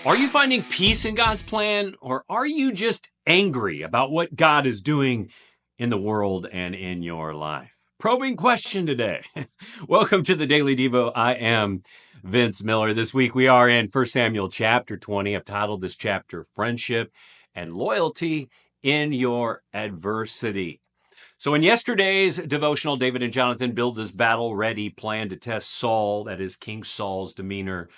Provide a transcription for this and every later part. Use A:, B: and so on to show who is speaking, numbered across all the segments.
A: Are you finding peace in God's plan, or are you just angry about what God is doing in the world and in your life? Probing question today. Welcome to the Daily Devo. I am Vince Miller. This week we are in 1 Samuel chapter 20. I've titled this chapter Friendship and Loyalty in Your Adversity. So in yesterday's devotional, David and Jonathan build this battle-ready plan to test Saul, that is King Saul's demeanor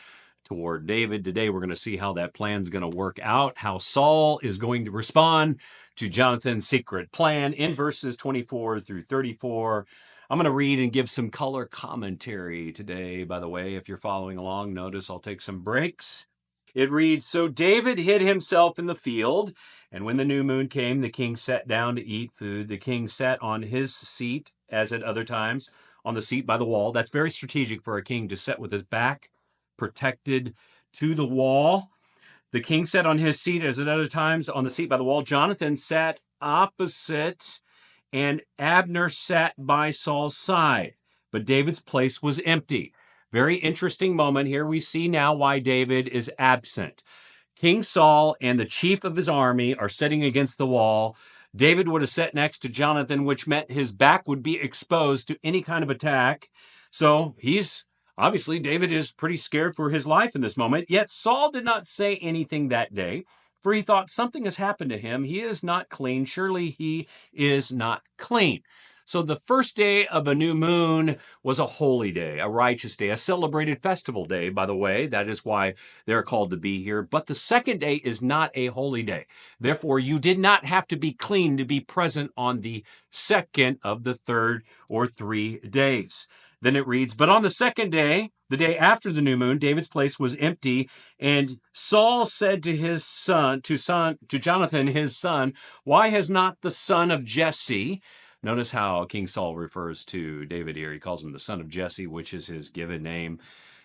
A: toward David. Today, we're going to see how that plan's going to work out, how Saul is going to respond to Jonathan's secret plan in verses 24 through 34. I'm going to read and give some color commentary today. By the way, if you're following along, notice I'll take some breaks. It reads, "So David hid himself in the field, and when the new moon came, the king sat down to eat food. The king sat on his seat, as at other times, on the seat by the wall." That's very strategic for a king to sit with his back protected to the wall. The king sat on his seat as at other times on the seat by the wall. Jonathan sat opposite, and Abner sat by Saul's side. But David's place was empty. Very interesting moment here. We see now why David is absent. King Saul and the chief of his army are sitting against the wall. David would have sat next to Jonathan, which meant his back would be exposed to any kind of attack. So obviously, David is pretty scared for his life in this moment. Yet Saul did not say anything that day, for he thought something has happened to him. He is not clean. Surely he is not clean. So the first day of a new moon was a holy day, a righteous day, a celebrated festival day, by the way. That is why they're called to be here. But the second day is not a holy day. Therefore, you did not have to be clean to be present on the second of the third or 3 days. Then it reads, "But on the second day, the day after the new moon, David's place was empty. And Saul said to Jonathan, his son, 'Why has not the son of Jesse?'" Notice how King Saul refers to David here. He calls him the son of Jesse, which is his given name.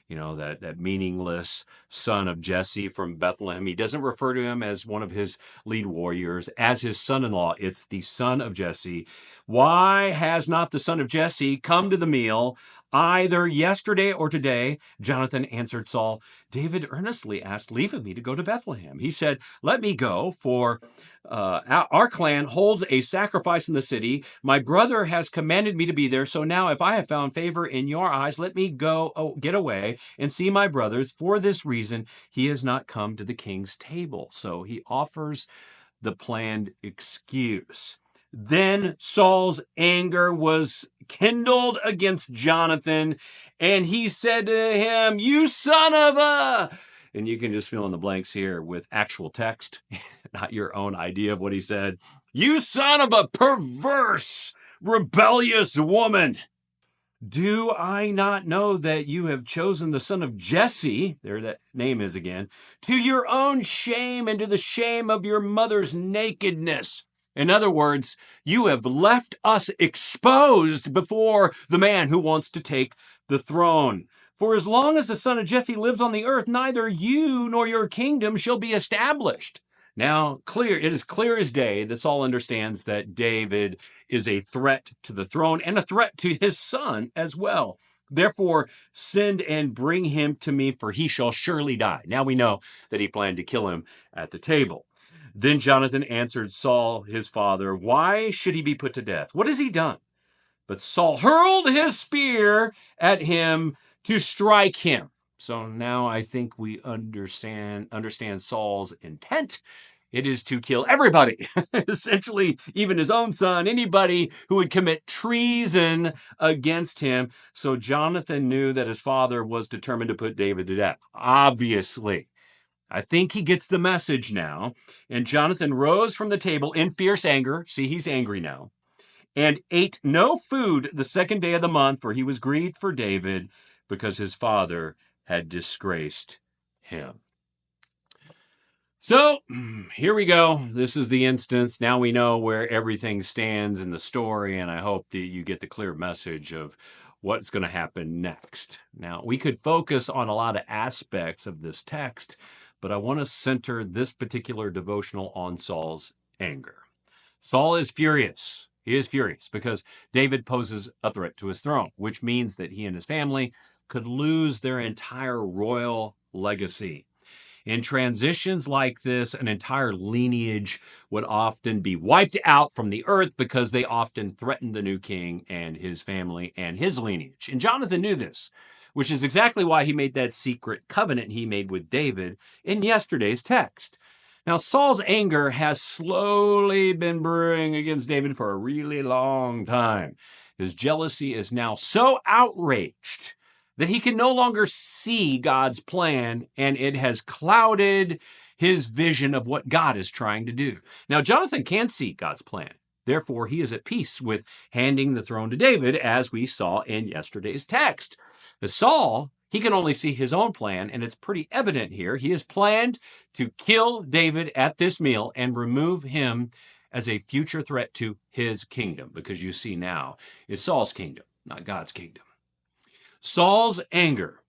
A: You know, that meaningless son of Jesse from Bethlehem. He doesn't refer to him as one of his lead warriors, as his son-in-law. It's the son of Jesse. "Why has not the son of Jesse come to the meal, either yesterday or today?" Jonathan answered Saul, "David earnestly asked leave of me to go to Bethlehem. He said, 'Let me go, for our clan holds a sacrifice in the city. My brother has commanded me to be there. So now if I have found favor in your eyes, let me get away and see my brothers. For this reason, he has not come to the king's table.'" So he offers the planned excuse. Then Saul's anger was kindled against Jonathan, and he said to him, "You son of a..." And you can just fill in the blanks here with actual text, not your own idea of what he said. "You son of a perverse, rebellious woman. Do I not know that you have chosen the son of Jesse," there that name is again, "to your own shame and to the shame of your mother's nakedness?" In other words, you have left us exposed before the man who wants to take the throne. "For as long as the son of Jesse lives on the earth, neither you nor your kingdom shall be established." Now, it is clear as day that Saul understands that David is a threat to the throne and a threat to his son as well. "Therefore, send and bring him to me, for he shall surely die." Now we know that he planned to kill him at the table. Then Jonathan answered Saul, his father, "Why should he be put to death? What has he done?" But Saul hurled his spear at him to strike him. So now I think we understand Saul's intent. It is to kill everybody, essentially even his own son, anybody who would commit treason against him. So Jonathan knew that his father was determined to put David to death. Obviously, I think he gets the message now. And Jonathan rose from the table in fierce anger. See, he's angry now. And ate no food the second day of the month, for he was grieved for David, because his father had disgraced him. So here we go. This is the instance. Now we know where everything stands in the story, and I hope that you get the clear message of what's going to happen next. Now, we could focus on a lot of aspects of this text, but I want to center this particular devotional on Saul's anger. Saul is furious. He is furious because David poses a threat to his throne, which means that he and his family could lose their entire royal legacy. In transitions like this, an entire lineage would often be wiped out from the earth because they often threatened the new king and his family and his lineage. And Jonathan knew this, which is exactly why he made that secret covenant he made with David in yesterday's text. Now, Saul's anger has slowly been brewing against David for a really long time. His jealousy is now so outraged that he can no longer see God's plan, and it has clouded his vision of what God is trying to do. Now, Jonathan can see God's plan. Therefore, he is at peace with handing the throne to David, as we saw in yesterday's text. As Saul, he can only see his own plan, and it's pretty evident here. He has planned to kill David at this meal and remove him as a future threat to his kingdom, because you see now, it's Saul's kingdom, not God's kingdom. Saul's anger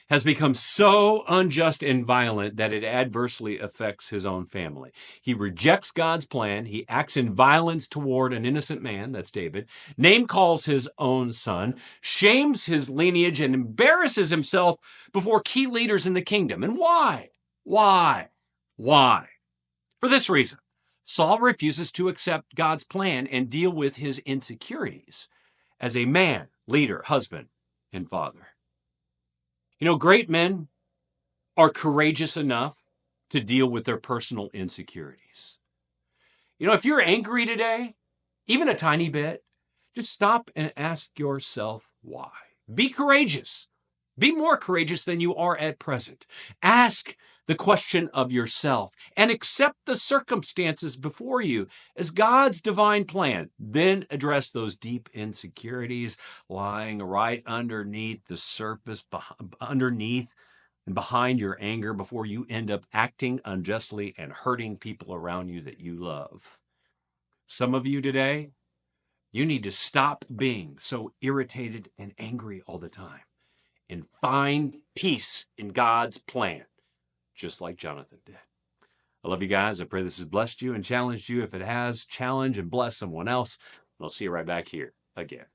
A: has become so unjust and violent that it adversely affects his own family. He rejects God's plan. He acts in violence toward an innocent man, that's David, name calls his own son, shames his lineage, and embarrasses himself before key leaders in the kingdom. And why? Why? For this reason, Saul refuses to accept God's plan and deal with his insecurities as a man, leader, husband, and father. You know, great men are courageous enough to deal with their personal insecurities. You know, if you're angry today, even a tiny bit, just stop and ask yourself why. Be courageous. Be more courageous than you are at present. Ask the question of yourself and accept the circumstances before you as God's divine plan. Then address those deep insecurities lying right underneath the surface, underneath and behind your anger, before you end up acting unjustly and hurting people around you that you love. Some of you today, you need to stop being so irritated and angry all the time and find peace in God's plan, just like Jonathan did. I love you guys. I pray this has blessed you and challenged you. If it has, challenge and bless someone else. And I'll see you right back here again.